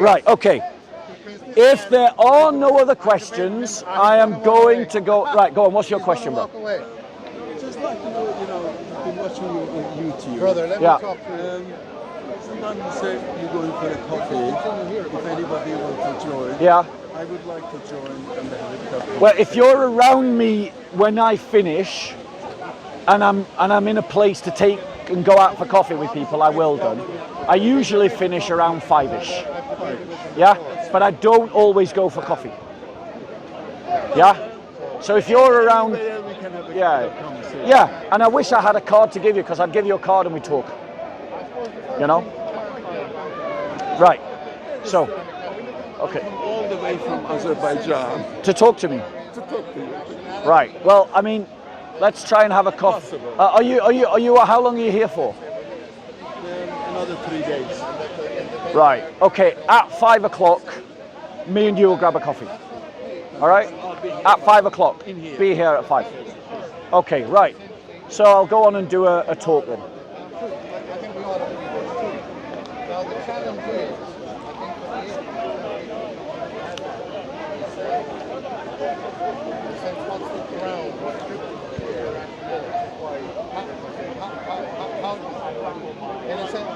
Right, okay. If there are no other questions, I am going to go. Right, go on. What's your question, bro? Just like to know, I've been watching you on YouTube. Brother, let me talk to you. Sometimes you say you're going for a coffee. If anybody wants to join, Yeah. I would like to join and have a coffee. Well, if you're around me when I finish, and I'm in a place to take and go out for coffee with people, I will do. I usually finish around 5ish. Yeah, but I don't always go for coffee. Yeah, so if you're around, yeah, and I wish I had a card to give you, because I'd give you a card and we talk. Right. So, okay. All the way from Azerbaijan to talk to me. To talk to you. Right. Well, I mean, let's try and have a coffee. Are you? How long are you here for? Another 3 days. Right. Okay. At 5 o'clock, me and you will grab a coffee. All right. At 5 o'clock. Be here at 5. Okay. Right. So I'll go on and do a talk then.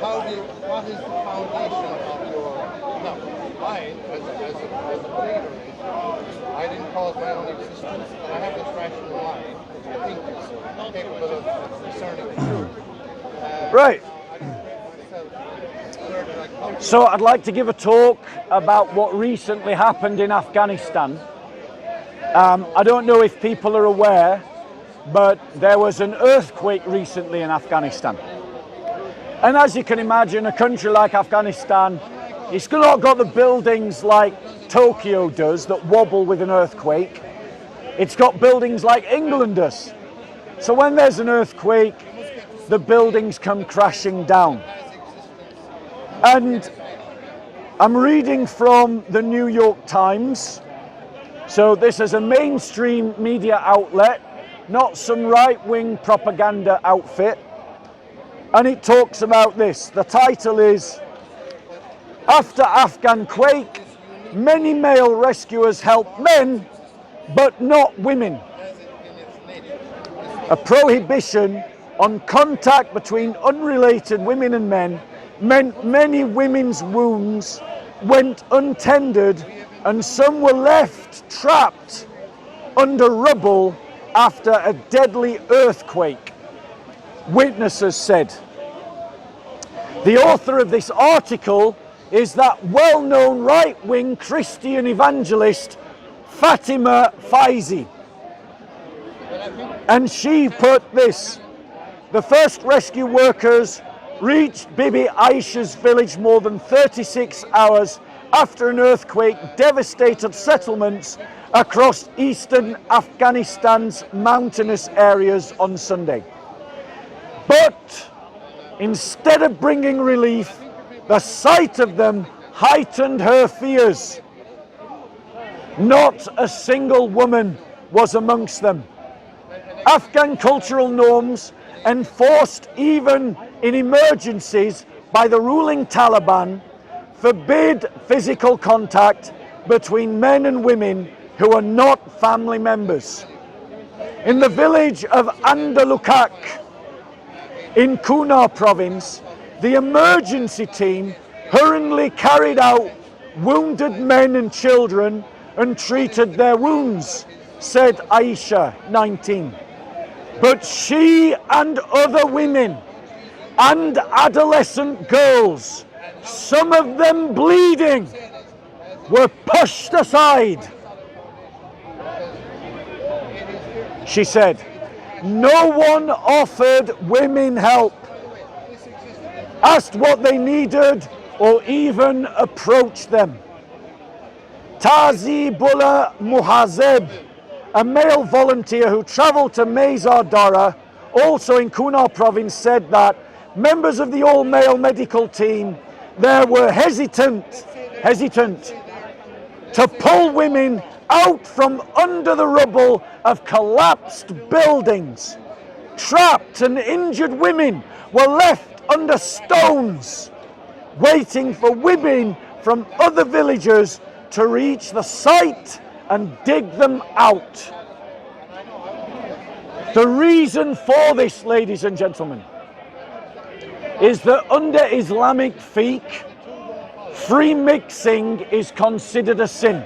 What is the foundation of your, mine as a believer, I didn't cause my own existence, I have this rational mind, which I think is capable of discerning the truth. Right. So I'd like to give a talk about what recently happened in Afghanistan. I don't know if people are aware, but there was an earthquake recently in Afghanistan. And as you can imagine, a country like Afghanistan, it's not got the buildings like Tokyo does that wobble with an earthquake. It's got buildings like England does. So when there's an earthquake, the buildings come crashing down. And I'm reading from the New York Times. So this is a mainstream media outlet, not some right-wing propaganda outfit. And it talks about this. The title is, "After Afghan Quake, Many Male Rescuers Help Men, but Not Women. A prohibition on contact between unrelated women and men meant many women's wounds went untended and some were left trapped under rubble after a deadly earthquake," witnesses said. The author of this article is that well-known right-wing Christian evangelist Fatima Faizi. And she put this: "The first rescue workers reached Bibi Aisha's village more than 36 hours after an earthquake devastated settlements across eastern Afghanistan's mountainous areas on Sunday. But instead of bringing relief, the sight of them heightened her fears. Not a single woman was amongst them. Afghan cultural norms, enforced even in emergencies by the ruling Taliban, forbid physical contact between men and women who are not family members. In the village of Andalukak in Kunar province, the emergency team hurriedly carried out wounded men and children and treated their wounds," said Aisha, 19. "But she and other women and adolescent girls, some of them bleeding, were pushed aside." She said, "No one offered women help, asked what they needed, or even approached them." Tazibullah Muhazeb, a male volunteer who traveled to Mazar Dara, also in Kunar province, said that members of the all-male medical team they were hesitant to pull women out from under the rubble of collapsed buildings. Trapped and injured women were left under stones, waiting for women from other villages to reach the site and dig them out. The reason for this, ladies and gentlemen, is that under Islamic fiqh, free mixing is considered a sin.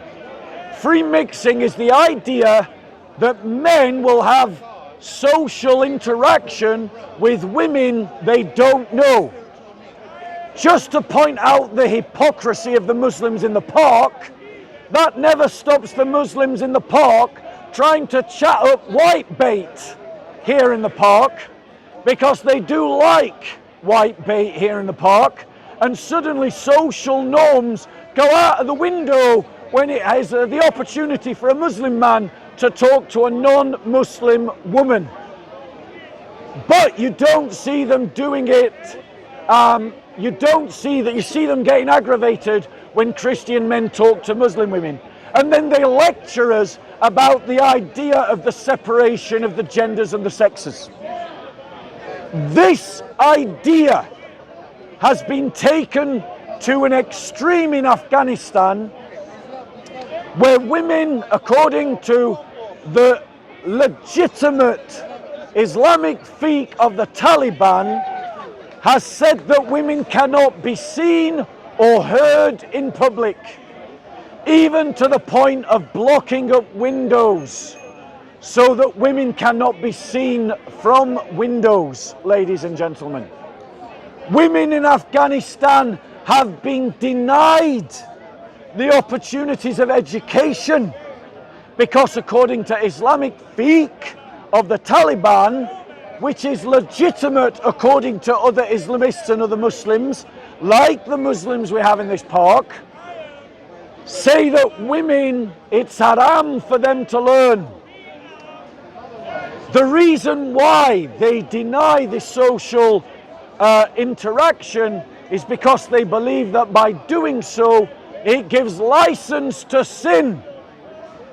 Free mixing is the idea that men will have social interaction with women they don't know. Just to point out the hypocrisy of the Muslims in the park, that never stops the Muslims in the park trying to chat up white bait here in the park, because they do like white bait here in the park, and suddenly social norms go out of the window when it has the opportunity for a Muslim man to talk to a non-Muslim woman. But you don't see them doing it, you see them getting aggravated when Christian men talk to Muslim women. And then they lecture us about the idea of the separation of the genders and the sexes. This idea has been taken to an extreme in Afghanistan, where women, according to the legitimate Islamic fiqh of the Taliban, has said that women cannot be seen or heard in public, even to the point of blocking up windows so that women cannot be seen from windows, ladies and gentlemen. Women in Afghanistan have been denied the opportunities of education because, according to Islamic fiqh of the Taliban, which is legitimate according to other Islamists and other Muslims, like the Muslims we have in this park, say that women, it's haram for them to learn. The reason why they deny this social interaction is because they believe that by doing so, it gives license to sin.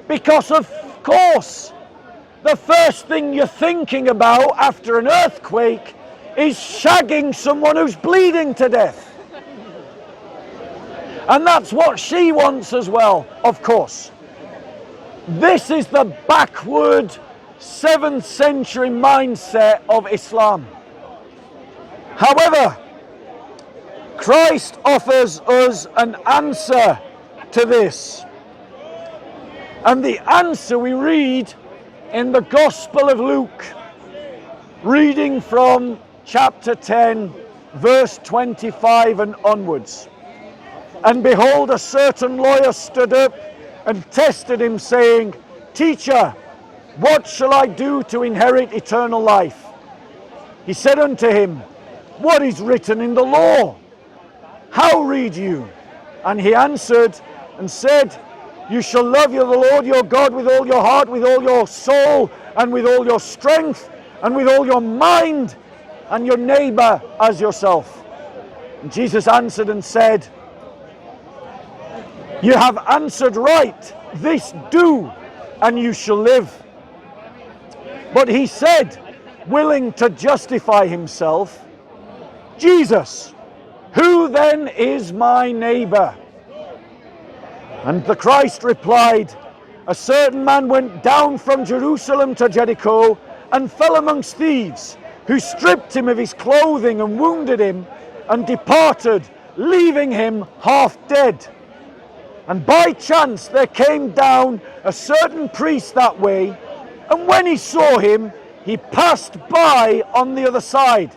Because of course, the first thing you're thinking about after an earthquake is shagging someone who's bleeding to death. And that's what she wants as well, of course. This is the backward 7th century mindset of Islam. However, Christ offers us an answer to this. And the answer we read in the Gospel of Luke, reading from chapter 10, verse 25 and onwards. And behold, a certain lawyer stood up and tested him, saying, Teacher, what shall I do to inherit eternal life? He said unto him, What is written in the law? How read you? And he answered and said, You shall love the Lord your God with all your heart, with all your soul, and with all your strength, and with all your mind, and your neighbor as yourself. And Jesus answered and said, You have answered right, this do, and you shall live. But he said, willing to justify himself, Jesus, who then is my neighbor? And the Christ replied, A certain man went down from Jerusalem to Jericho and fell amongst thieves, who stripped him of his clothing and wounded him and departed, leaving him half dead. And by chance there came down a certain priest that way, and when he saw him, he passed by on the other side.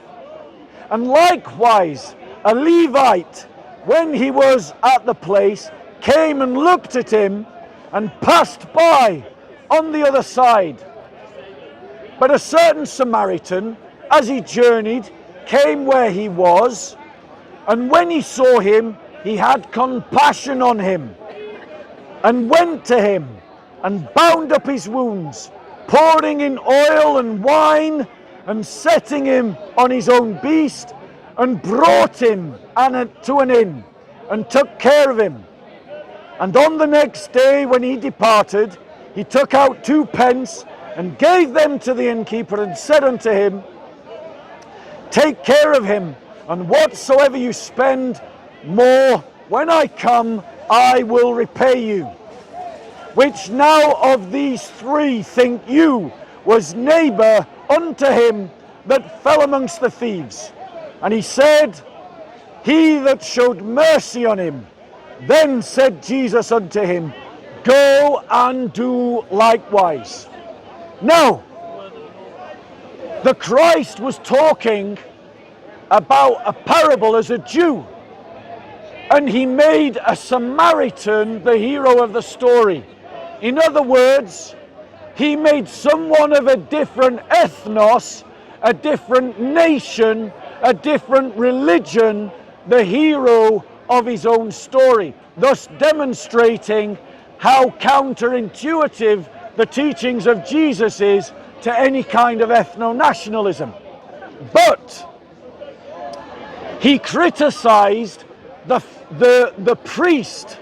And likewise a Levite, when he was at the place, came and looked at him and passed by on the other side. But a certain Samaritan, as he journeyed, came where he was, and when he saw him, he had compassion on him, and went to him, and bound up his wounds, pouring in oil and wine, and setting him on his own beast, and brought him to an inn, and took care of him. And on the next day when he departed, he took out 2 pence, and gave them to the innkeeper, and said unto him, Take care of him, and whatsoever you spend more, when I come, I will repay you. Which now of these 3 think you was neighbour unto him that fell amongst the thieves? And he said, He that showed mercy on him. Then said Jesus unto him, Go and do likewise. Now, the Christ was talking about a parable as a Jew, and he made a Samaritan the hero of the story. In other words, he made someone of a different ethnos, a different nation, a different religion, the hero of his own story, thus demonstrating how counterintuitive the teachings of Jesus is to any kind of ethno-nationalism. But he criticized the priest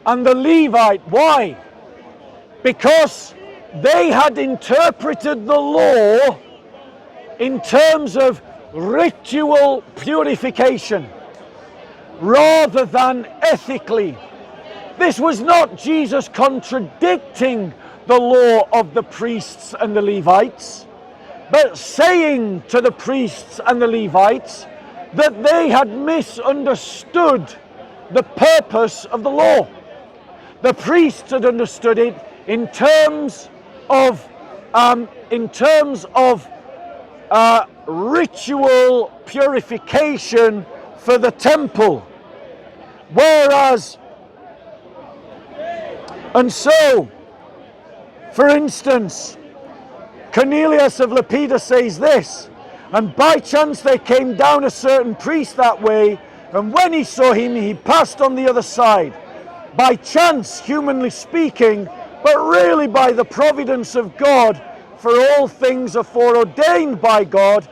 and the Levite. Why? Because they had interpreted the law in terms of ritual purification rather than ethically. This was not Jesus contradicting the law of the priests and the Levites, but saying to the priests and the Levites that they had misunderstood the purpose of the law. The priests had understood it in terms of ritual purification for the temple, whereas, and so, for instance, Cornelius of Lepida says this, and by chance there came down a certain priest that way, and when he saw him, he passed on the other side. By chance, humanly speaking, but really by the providence of God, for all things are foreordained by God,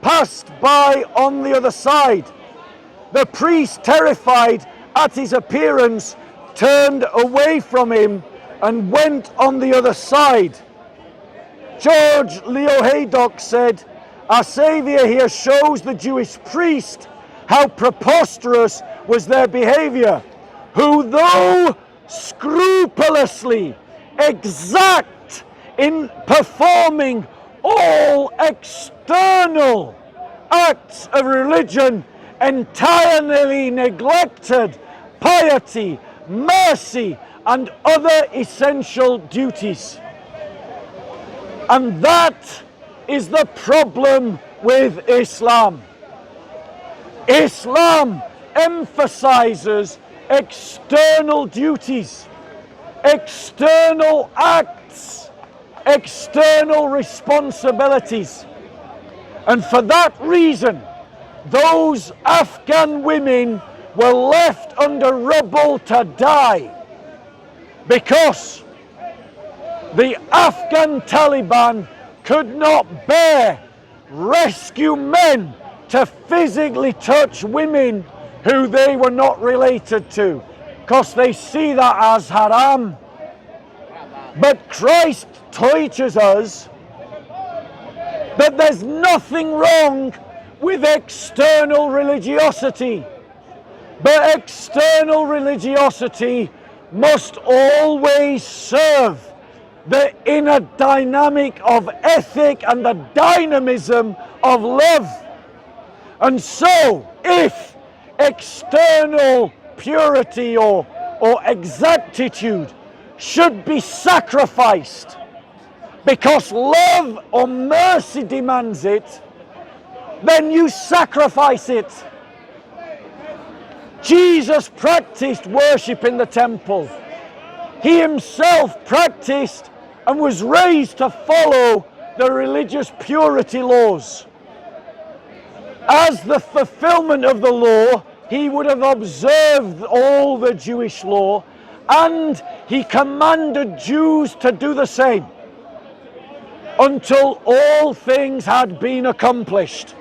passed by on the other side. The priest, terrified at his appearance, turned away from him and went on the other side. George Leo Haydock said, Our Saviour here shows the Jewish priest how preposterous was their behaviour, who though scrupulously exact in performing all external acts of religion, entirely neglected piety, mercy, and other essential duties. And that is the problem with Islam. Islam emphasizes external duties, external acts, external responsibilities. And for that reason, those Afghan women were left under rubble to die, because the Afghan Taliban could not bear rescue men to physically touch women who they were not related to, because they see that as haram. But Christ teaches us that there's nothing wrong with external religiosity, but external religiosity must always serve the inner dynamic of ethic and the dynamism of love. And so, if external purity or exactitude should be sacrificed because love or mercy demands it, then you sacrifice it. Jesus practiced worship in the temple. He himself practiced and was raised to follow the religious purity laws. As the fulfillment of the law, he would have observed all the Jewish law, and he commanded Jews to do the same until all things had been accomplished.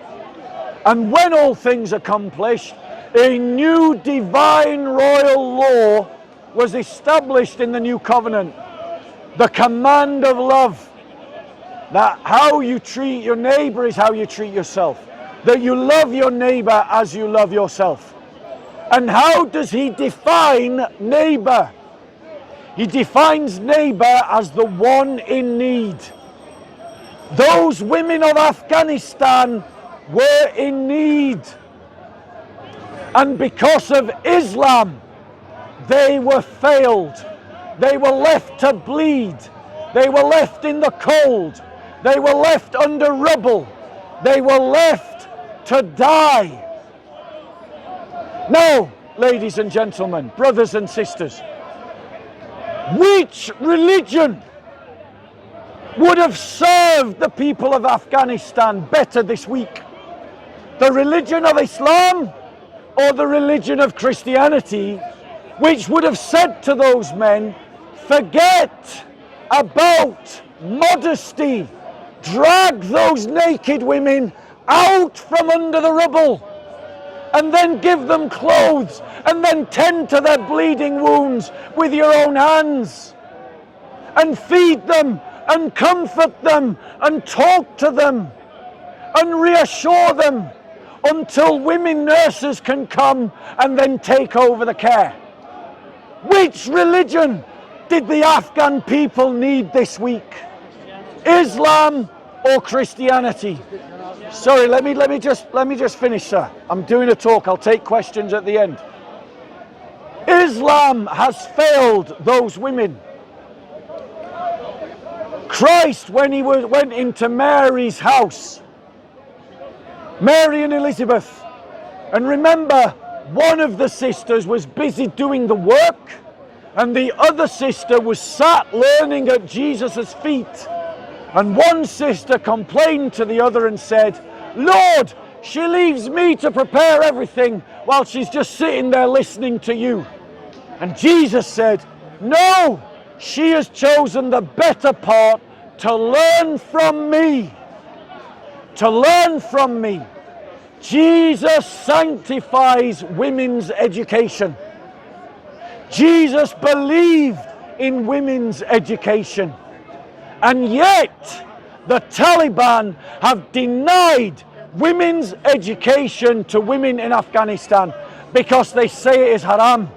And when all things accomplished, a new divine royal law was established in the new covenant. The command of love. That how you treat your neighbor is how you treat yourself. That you love your neighbor as you love yourself. And how does he define neighbor? He defines neighbor as the one in need. Those women of Afghanistan were in need. And because of Islam, they were failed. They were left to bleed. They were left in the cold. They were left under rubble. They were left to die. Now, ladies and gentlemen, brothers and sisters, which religion would have served the people of Afghanistan better this week? The religion of Islam or the religion of Christianity, which would have said to those men, forget about modesty, drag those naked women out from under the rubble, and then give them clothes, and then tend to their bleeding wounds with your own hands, and feed them, and comfort them, and talk to them, and reassure them, until women nurses can come and then take over the care. Which religion did the Afghan people need this week? Islam or Christianity? Sorry, let me just finish, sir. I'm doing a talk. I'll take questions at the end. Islam has failed those women. Christ, when he went into Mary's house, Mary and Elizabeth, and remember, one of the sisters was busy doing the work, and the other sister was sat learning at Jesus' feet. And one sister complained to the other and said, Lord, she leaves me to prepare everything while she's just sitting there listening to you. And Jesus said, no, she has chosen the better part to learn from me. To learn from me. Jesus sanctifies women's education. Jesus believed in women's education. And yet, the Taliban have denied women's education to women in Afghanistan because they say it is haram.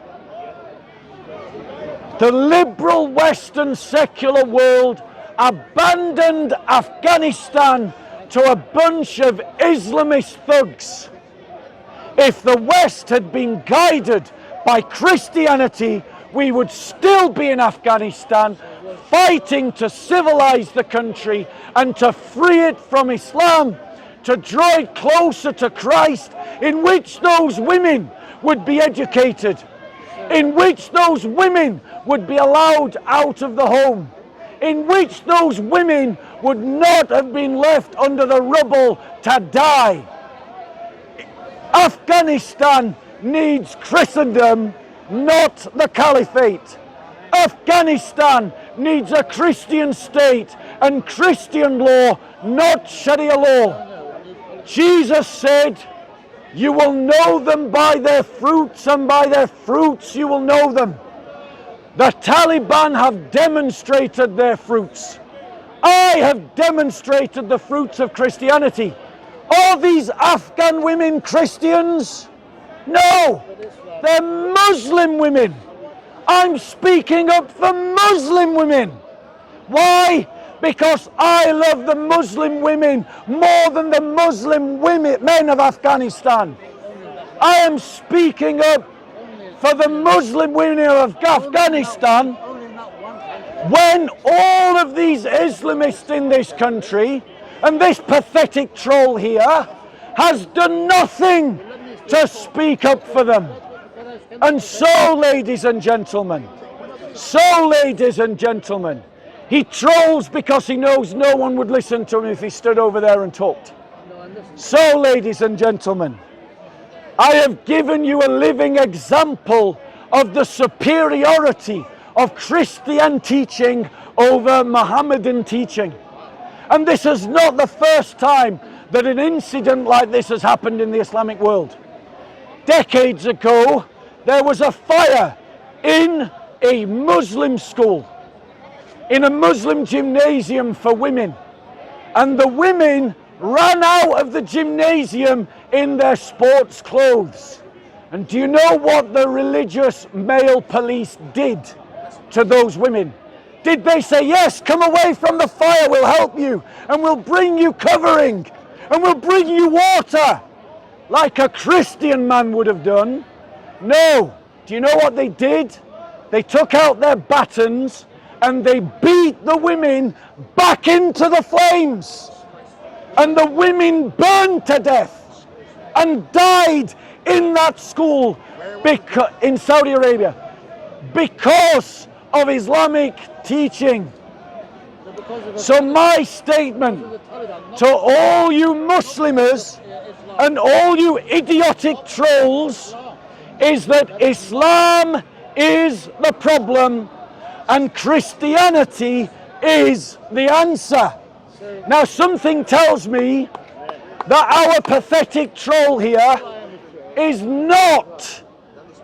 The liberal Western secular world abandoned Afghanistan to a bunch of Islamist thugs. If the West had been guided by Christianity, we would still be in Afghanistan fighting to civilize the country and to free it from Islam, to draw it closer to Christ, in which those women would be educated, in which those women would be allowed out of the home, in which those women would not have been left under the rubble to die. Afghanistan needs Christendom, not the caliphate. Afghanistan needs a Christian state and Christian law, not Sharia law. Jesus said, you will know them by their fruits, and by their fruits you will know them. The Taliban have demonstrated their fruits. I have demonstrated the fruits of Christianity. Are these Afghan women Christians? No, they're Muslim women. I'm speaking up for Muslim women. Why? Because I love the Muslim women more than the Muslim men of Afghanistan. I am speaking up for the Muslim women of Afghanistan when all of these Islamists in this country and this pathetic troll here has done nothing to speak up for them. And so, ladies and gentlemen, he trolls because he knows no one would listen to him if he stood over there and talked. So, ladies and gentlemen, I have given you a living example of the superiority of Christian teaching over Mohammedan teaching. And this is not the first time that an incident like this has happened in the Islamic world. Decades ago, there was a fire in a Muslim school, in a Muslim gymnasium for women. And the women ran out of the gymnasium in their sports clothes. And do you know what the religious male police did to those women? Did they say, yes, come away from the fire, we'll help you, and we'll bring you covering, and we'll bring you water, like a Christian man would have done? No. Do you know what they did? They took out their batons and they beat the women back into the flames. And the women burned to death and died in that school in Saudi Arabia because of Islamic teaching. So my statement to all you Muslimers and all you idiotic trolls is that Islam is the problem and Christianity is the answer. Now something tells me that our pathetic troll here is not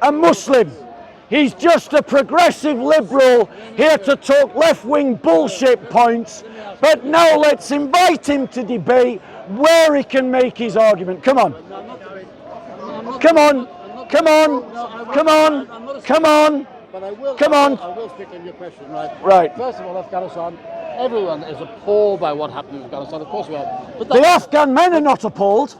a Muslim. He's just a progressive liberal here to talk left-wing bullshit points. But now let's invite him to debate where he can make his argument. Come on. Come on. Come on. Come on. Come on. But I will, Come on. I will speak on your question, right? Right. First of all, Afghanistan, everyone is appalled by what happened in Afghanistan. Of course we are. But The Afghan men are not appalled.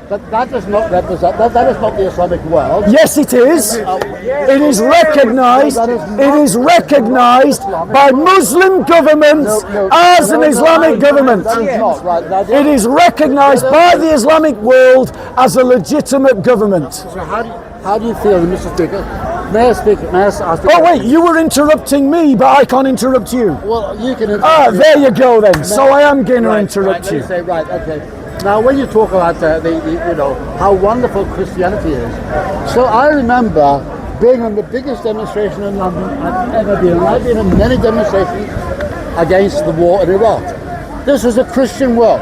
that does not represent, that is not the Islamic world. Yes, it is. It is recognized. It is recognized by Muslim governments as an Islamic government. That is not, right? Now, It is recognized by the Islamic world as a legitimate government. So how do you feel, Mr. Speaker? May I speak? May I ask Oh wait, you were interrupting me, but I can't interrupt you. Well, you can interrupt. Ah, there you go then. So I am going to interrupt right, you. Say, right, okay. Now, when you talk about the you know, how wonderful Christianity is, so I remember being on the biggest demonstration in London I've ever been in. I've been in many demonstrations against the war in Iraq. This was a Christian world.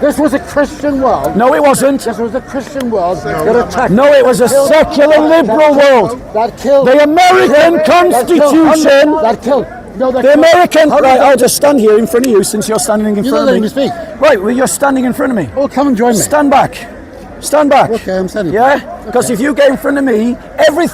This was a Christian world. No, it wasn't. This was a Christian world that attacked. No, it was a secular liberal world. That killed. The American Constitution. That killed. No, that The killed. American. Right, I'll just stand here in front of you since you're standing in You're front not of me. letting me speak. Right, well, you're standing in front of me. Oh, come and join me. Stand back. Stand back. Okay, I'm standing. Yeah? Because if you get in front of me, every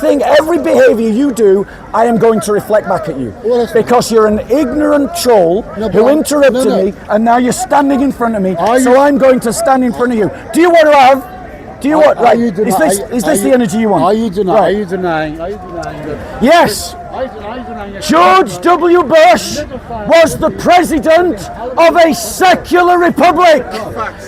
behaviour you do, I am going to reflect back at you. Well, that's fine. Because you're an ignorant troll who interrupted me, and now you're standing in front of me, so I'm going to stand in front of you. Do you want to have? Do you want? Right? Is this the energy you want? Are you denying? Right. Are you denying? Are you denying that? Yes. Are you denying that? George W. Bush was the president of a secular republic.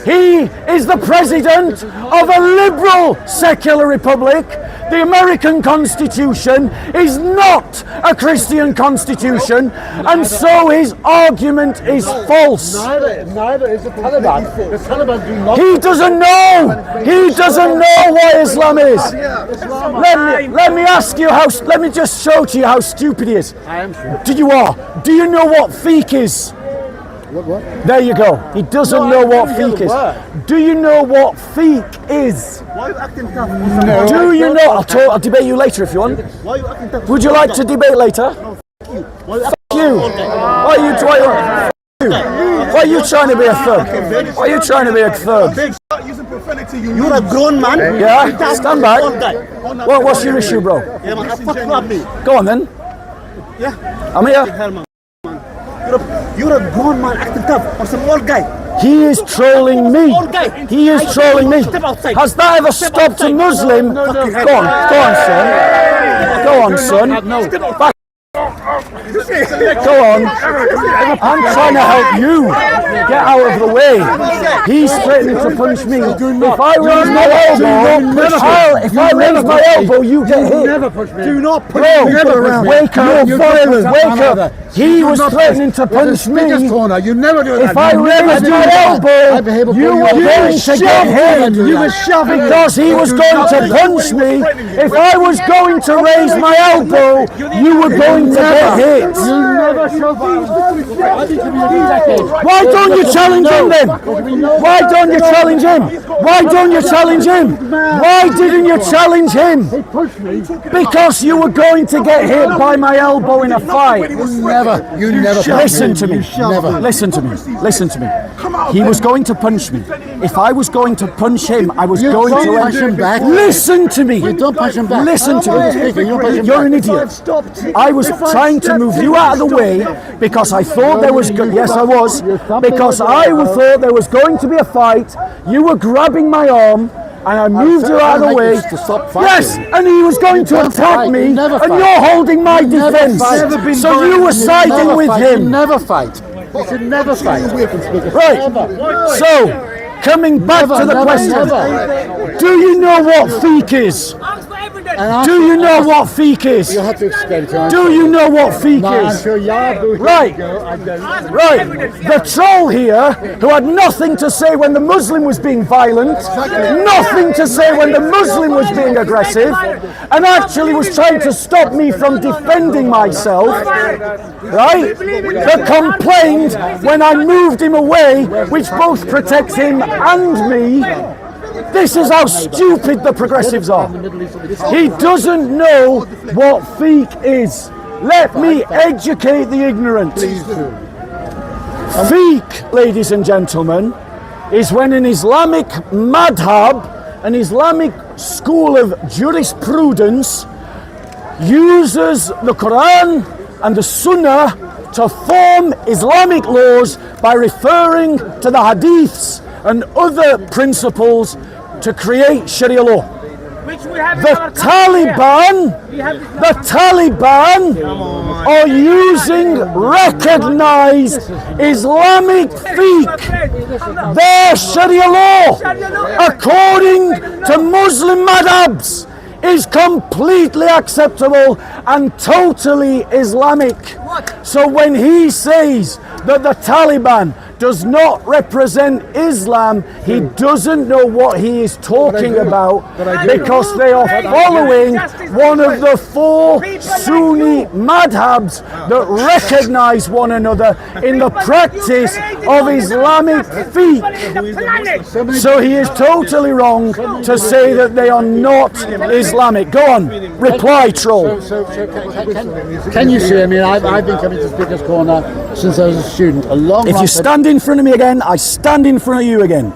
He is the president of a liberal secular republic. The American Constitution is not a Christian constitution, and so his argument is false. Neither is the Taliban. The Taliban do not. He doesn't know. He doesn't know what Islam is. Let me ask you how. Let me just show to you how stupid he is. I am sure. Do you know what fiqh is? What? There you go. He doesn't know what fiqh is. Do you know what fiqh is? Why are you acting tough? No. Do you know? I'll debate you later if you want. Why are you acting tough? Would you like to debate later? F you. Why are you trying? Why are you trying to be a thug? Why are you trying to be a thug? Start using profanity. You're a grown man. Yeah. Stand back. What's your issue, bro? Yeah, man. Fuck me. Go on then. Yeah. I'm here. Hell, man. You're a grown man acting tough on some old guy. He is trolling me. Old guy. He is trolling me. Step outside. Has that ever stopped a Muslim? Go on, son. No. Go on. I'm trying to help you get out of the way. He's threatening to punch me. If I raise my elbow, you get hit. Do not push Bro, me. wake up. Wake up. He was threatening to punch me. You never do that. If I raised my elbow, you were going to get hit. You were shoving because he was going to punch me. If I was going to raise my elbow, you were going to get hit. You never show violence. I've been community decades. Why don't you challenge him then? Why don't you challenge him? Why don't you challenge him? Why didn't you challenge him? He pushed me. Because you were going to get hit by my elbow in a fight. You never. Listen to me. Never. Listen to me. Listen to me. He was going to punch me. If I was going to punch him, I was going to punch him back. Listen to me. You don't punch him back. Listen to me. You're an idiot. I was trying to move you out of the way because I thought there was. Yes, I was. Because I thought there was going to be a fight. You were grabbing my arm. And I moved you out of the way. Yes, and he was going to attack me, and you're holding my defense. So you were siding with him. Never fight. You should never fight. Right. So, coming back to the question, do you know what fiqh is? Do you know what fiqh is? You have to explain to him. Do you know what fiqh is? Right. Right. The troll here, who had nothing to say when the Muslim was being violent, nothing to say when the Muslim was being aggressive, and actually was trying to stop me from defending myself, right? But complained when I moved him away, which both protects him and me. This is how stupid the progressives are. He doesn't know what fiqh is. Let me educate the ignorant. Fiqh, ladies and gentlemen, is when an Islamic madhab, an Islamic school of jurisprudence, uses the Quran and the Sunnah to form Islamic laws by referring to the hadiths and other principles to create Sharia law. The Taliban are using recognized Islamic fiqh, their Sharia law, according to Muslim madhabs, is completely acceptable and totally Islamic. So when he says that the Taliban does not represent Islam, he doesn't know what he is talking about, because they are following one of the four Sunni madhabs that recognize one another in the practice of Islamic fiqh. So he is totally wrong to say that they are not Islamic. Go on, reply, troll. Can you see? I mean, I've been coming to Speaker's Corner since I was a student. A long. If you stand in front of me again, I stand in front of you again.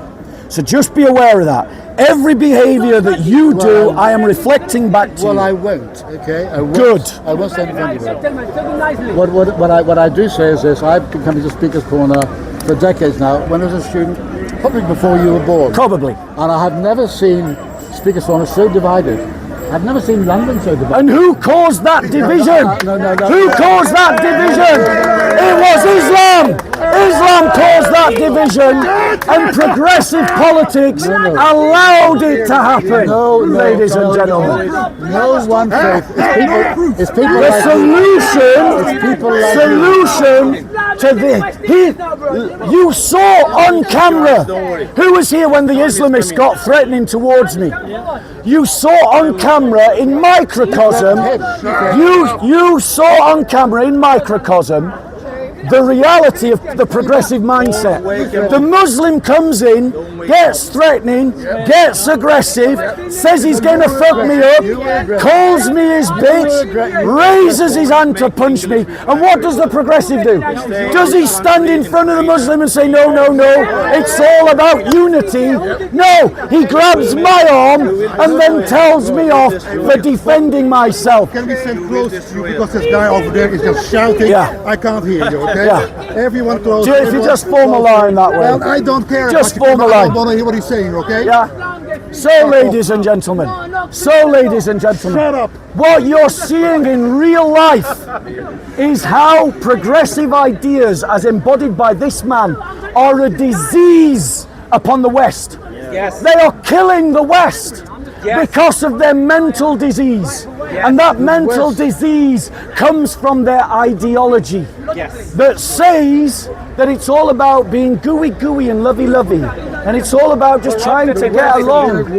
So just be aware of that. Every behaviour that you do, I am reflecting back to you. Well, I won't. Okay. I won't. Good. I won't stand in front of you. What I do say is this: I've been coming to Speaker's Corner for decades now. When I was a student, probably before you were born. Probably. And I have never seen Speaker's Corner so divided. I've never seen London so divided. And who caused that division? No. Who caused that division? It was Islam. Islam caused that division, and progressive politics allowed it to happen. Ladies and gentlemen. No one faith. It's people The like solution to this. You saw on camera who was here when the Islamists got threatening towards me. You saw on camera in microcosm. You saw on camera in microcosm the reality of the progressive mindset. The Muslim comes in, gets threatening, gets aggressive, says he's going to fuck me up, calls me his bitch, raises his hand to punch me, and what does the progressive do? Does he stand in front of the Muslim and say, no, it's all about unity? No, he grabs my arm and then tells me off for defending myself. Can we stand close to you, because this guy over there is just shouting? Yeah. I can't hear you, okay? Yeah. Everyone close. If you just form a line that way. Well, I don't care. Just form a I line. don't want to hear what he's saying, okay? Yeah. So, ladies and gentlemen, Shut up. what you're seeing in real life is how progressive ideas, as embodied by this man, are a disease upon the West. Yes. They are killing the West because of their mental disease. And that mental disease comes from their ideology that says that it's all about being gooey and lovey, and it's all about just trying to get along.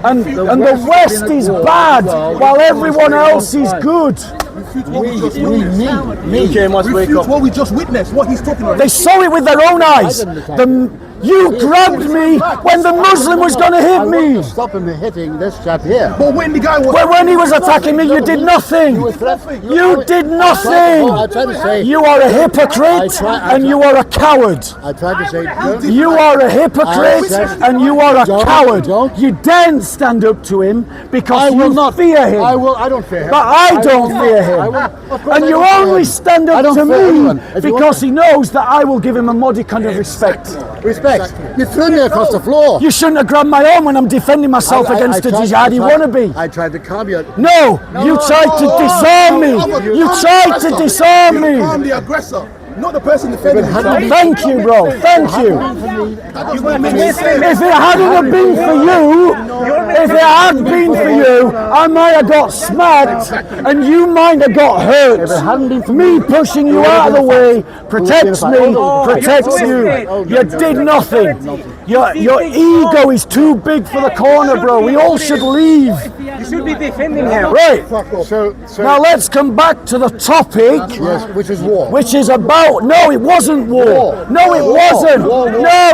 And the West is bad while everyone else is good. refute what we just witnessed. Me. UK must wake Refute up. what we just witnessed, what he's talking about. They saw it with their own eyes. You grabbed me when the Muslim was going to hit I want me. to stop him hitting this chap here. But when the guy was... Well, when he was attacking me, you did nothing. You did nothing. I tried to say... You are a hypocrite and you are a coward. I tried to say... You are a hypocrite and you are a coward. Don't. You daren't stand up to him because I will you not fear him. I don't fear him. But I don't fear I him. will- of course And I you don't fear only him. stand I up don't to fear me anyone. If you because want- he knows that I will give him a modicum of respect. Respect. You threw me across the floor. You shouldn't have grabbed my arm when I'm defending myself against a jihadi wannabe. I tried to calm you. No, you tried to disarm me. You tried to disarm me. Calm the aggressor, not the person defending himself. Thank you, bro. Thank you. If it hadn't have been for you, if it had been for you, I might have got smacked and you might have got hurt. If it hadn't been for Me pushing you out of the way protects me, protects you. You did nothing. Your ego is too big for the corner, bro. We all should leave. You should be defending him. Right. So Now let's come back to the topic, yes, which is war. which is about, no, it wasn't war. No, it wasn't. No,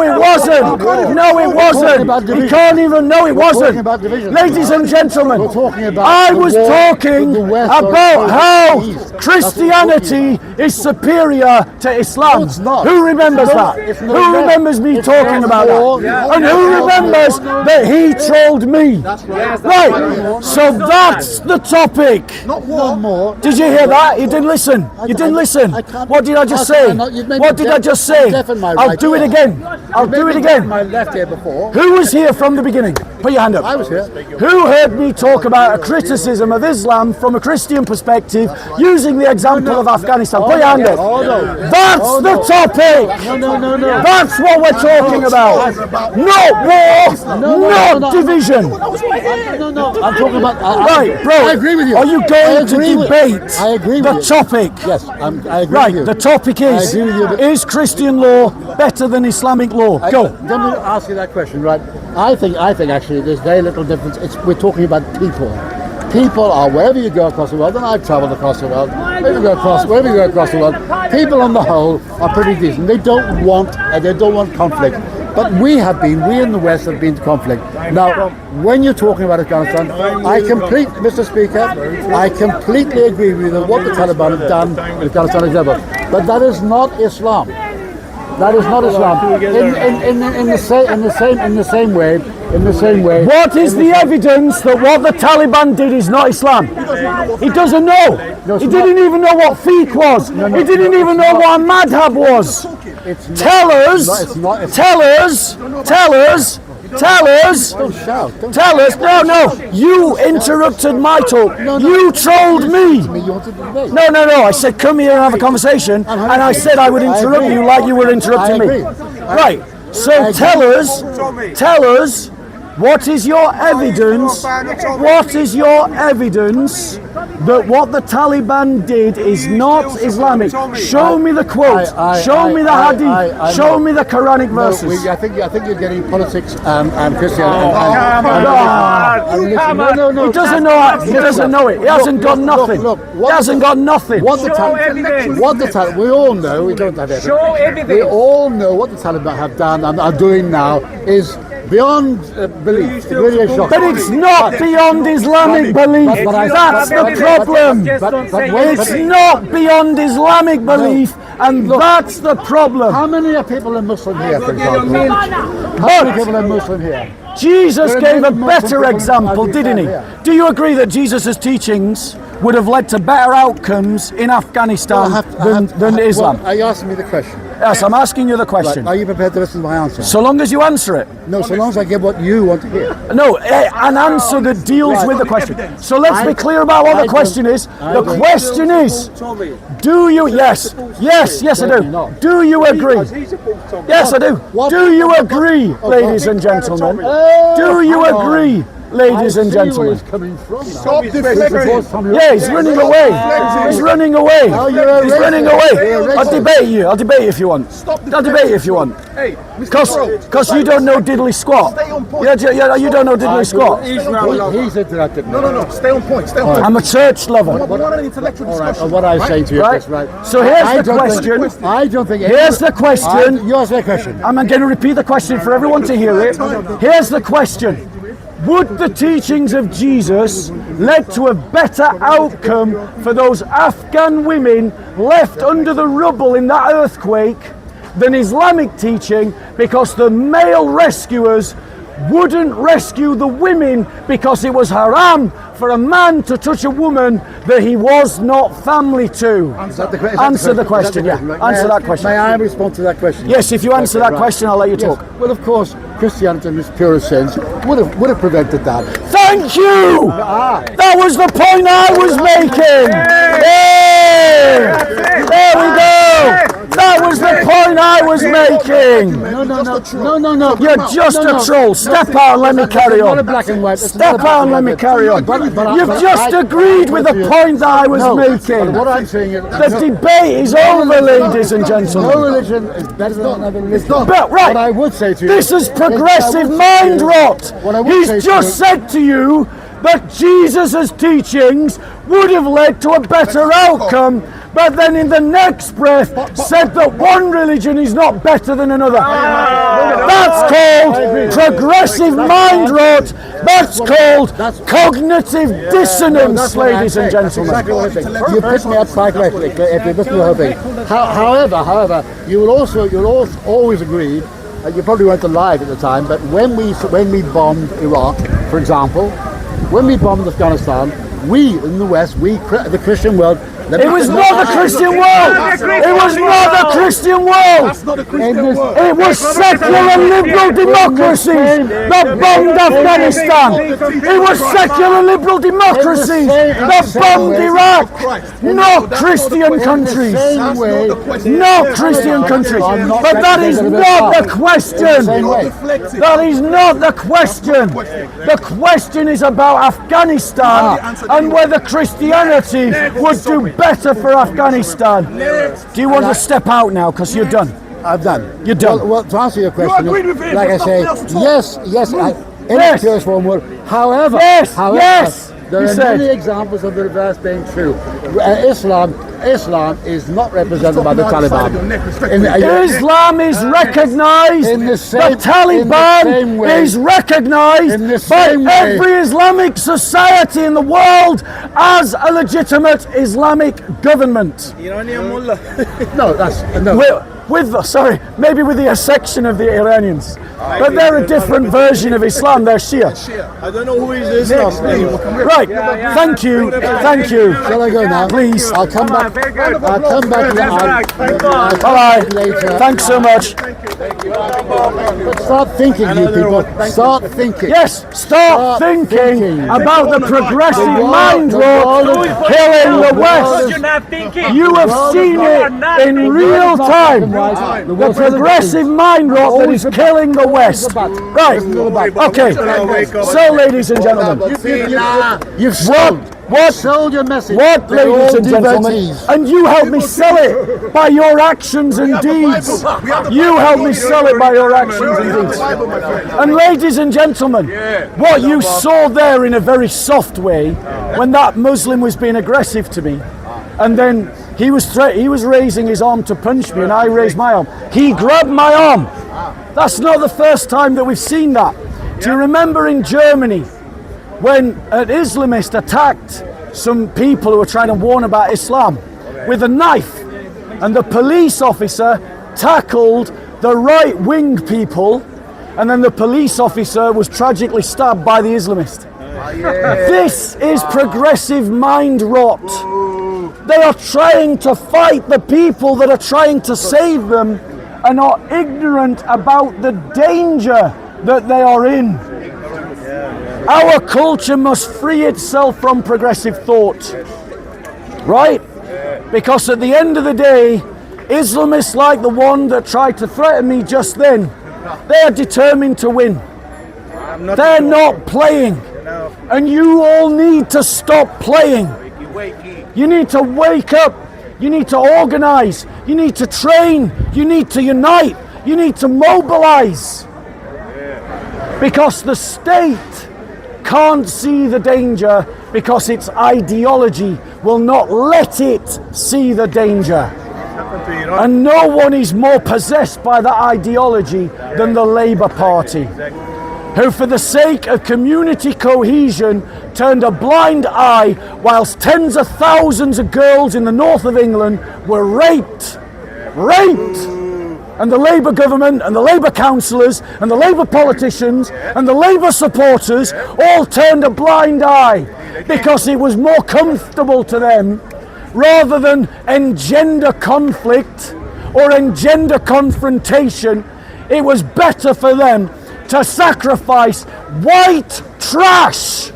it wasn't. No, it wasn't. You can't even, no, it wasn't. about division. Ladies and gentlemen, We're talking about I the was war talking with the West or about the how East. Christianity is superior to Islam. No, it's not. Who remembers No, that? it's not Who that. remembers me It's talking not about war. that? And who remembers that he trolled me? Right, so that's the topic. Not No war. more. Did you hear that? You didn't listen. You didn't listen. I can't- What did I just How can I say? not? You've made What me did I just say? deaf in my I'll right do it ear. again. I'll do it again. My left ear before. Who was here from the beginning? Put your hand up. I was here. Who heard me talk about a criticism of Islam from a Christian perspective using the example of Afghanistan? Put your hand up. Oh, no. That's the topic. No. That's what we're talking about. Not war, not division. No. I'm talking about. Right, bro. I agree with you. Are you I going to agree with- debate I agree the with you. topic? Yes, I agree Right, with you. the topic I is, agree with you, but- is Christian law better than Islamic law? Go. Let me ask you that question, right? I think actually there's very little difference. We're talking about people. People are wherever you go across the world, and I've travelled across the world. Wherever you go across the world, people on the whole are pretty decent. They don't want conflict. But we in the West have been to conflict. Now, when you're talking about Afghanistan, Mr. Speaker, I completely agree with you that what the Taliban have done in Afghanistan is ever. But that is not Islam. That is not Islam. In the same way. What is the evidence that what the Taliban did is not Islam? He doesn't know. He didn't even know what fiqh was. He didn't even know what a madhab was. Tell us. Don't shout. Don't Tell us. No. You interrupted my talk. You trolled me. You wanted to debate. No. I said come here and have a conversation, and I said I would interrupt you like you were interrupting me. Right. So tell us. What is your evidence? What is your evidence that what the Taliban did is not Islamic? Show me the quote. Show me the hadith. Show me the Quranic verses. I think you're getting politics and Christianity. No. He doesn't know. He doesn't know it. He hasn't got nothing. He hasn't got nothing. What the Taliban, we all know, we don't have evidence. We all know what the Taliban have done and are doing now is beyond belief. It really is shocking. But it's not beyond Islamic belief. That's the problem. It's not beyond Islamic belief, and that's the problem. How many people are Muslim here, for example? How many people are Muslim here? Jesus gave a better example, didn't he? Do you agree that Jesus' teachings would have led to better outcomes in Afghanistan than Islam? Well, are you asking me the question? Yes, I'm asking you the question. Are you prepared to listen to my answer? So long as you answer it. No, so long as I give what you want to hear. No, an answer that deals with the question. So let's be clear about what the question is. The question is, do you, yes, I do. Do you agree? Yes, I do. Do you agree, ladies and gentlemen? Do you agree ladies and Where gentlemen. he's coming from. Stop Now. deflecting. Yeah, he's running away. He's running away. you're a He's racist. running You're away. a I'll racist. debate you. I'll debate you if you want. Stop I'll debate you if you want. Hey, Mr. Because you don't know diddly squat. Stay on point. Yeah, you don't know diddly squat. He's interrupted me. No. Stay on point. Stay on point. I'm a church lover. We want an intellectual All right, discussion. what I say to you Right. is right. So here's I the don't question. I don't think. Here's the question. You ask the question. I'm going to repeat the question for everyone to hear it. Here's the question. Would the teachings of Jesus lead to a better outcome for those Afghan women left under the rubble in that earthquake than Islamic teaching, because the male rescuers wouldn't rescue the women because it was haram for a man to touch a woman that he was not family to? Answer the question, yeah. Answer that question. May I respond to that question? Yes, if you answer that Right. question, I'll let you Yes. talk. Well, of course, Christianity in its purest sense would have prevented that. Thank you! That was the point I was making! Yeah! There we go! That was the point I was making! No. You're just a troll. Step out and let me carry Not a on. black and white. It's not a Step black out and and let me white. carry on. But You've just agreed with the point that I was No, making. What I'm saying is, The debate is over, ladies and no gentlemen. religion is better than another religion. But, right, What I would say to you, this is progressive mind rot. What I would say He's to just you- said to you that Jesus' teachings would have led to a better outcome, but then in the next breath said that one religion is not better than another. That's called progressive mind rot. That's called cognitive dissonance, ladies and gentlemen. Exactly what I'm saying. You picked me up psychologically if you listen to the whole thing. However, you'll always agree. You probably weren't alive at the time, but when we bombed Iraq, for example, when we bombed Afghanistan, we in the West, the Christian world. It was not the Christian world. It was not the Christian world. That's not a Christian word. It was secular liberal democracies that bombed Afghanistan. It was secular liberal democracies that bombed Iraq. Not Christian countries. Not Christian countries. But that is not the question. That is not the question. The question is about Afghanistan and whether Christianity would do better for Afghanistan. Do you want to step out now because you're done? I've done. You're done. Well, to answer your question, agreed with him, like I there's say, nothing else to talk. yes, in Yes. its purest form word. However, Yes, yes, there you are said. many examples of the reverse being true. Islam is not represented by the Taliban. Islam is recognized. in the The same- in the same Taliban way- is recognized in the by same way- every Islamic society in the world as a legitimate Islamic government. No, that's no. Maybe with the section of the Iranians. But they're a different version of Islam. They're Shia. I don't know who is Islam. Right. Thank you. Thank you. Shall I go now? Please. I'll come back. I'll come back Bye-bye. later. Thanks so much. But start thinking, you people. Start thinking. Yes, start thinking about the progressive mind the rot world- killing the West. You're not thinking. You have seen it in real time. The progressive mind rot that is killing the West. Right. Okay. So, ladies and gentlemen, You've sold. what? Sold your message. What, They're all ladies and gentlemen? devotees. And you help me sell it by your actions and deeds. You help me sell it by your actions and deeds. And ladies and gentlemen, what you saw there in a very soft way, when that Muslim was being aggressive to me, and then he was raising his arm to punch me, and I raised my arm. He grabbed my arm. That's not the first time that we've seen that. Do you remember in Germany when an Islamist attacked some people who were trying to warn about Islam with a knife, and the police officer tackled the right-wing people, and then the police officer was tragically stabbed by the Islamist? This is progressive mind rot. They are trying to fight the people that are trying to save them and are ignorant about the danger that they are in. Our culture must free itself from progressive thought, right? Because at the end of the day, Islamists like the one that tried to threaten me just then, they are determined to win. They're not playing. And you all need to stop playing. You need to wake up. You need to organize. You need to train. You need to unite. You need to mobilize. Because the state can't see the danger because its ideology will not let it see the danger. And no one is more possessed by that ideology than the Labour Party, who for the sake of community cohesion turned a blind eye whilst tens of thousands of girls in the north of England were raped. And the Labour government and the Labour councillors and the Labour politicians and the Labour supporters all turned a blind eye because it was more comfortable to them, rather than engender conflict or engender confrontation, it was better for them to sacrifice white trash,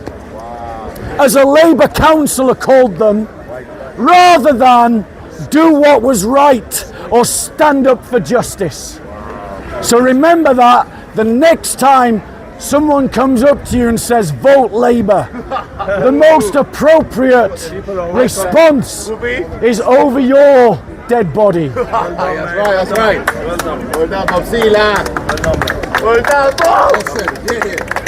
as a Labour councillor called them, rather than do what was right or stand up for justice. So remember that the next time someone comes up to you and says, vote Labour, the most appropriate response is over your dead body. That's right. Well done, Bob. See you later. Well done, Bob.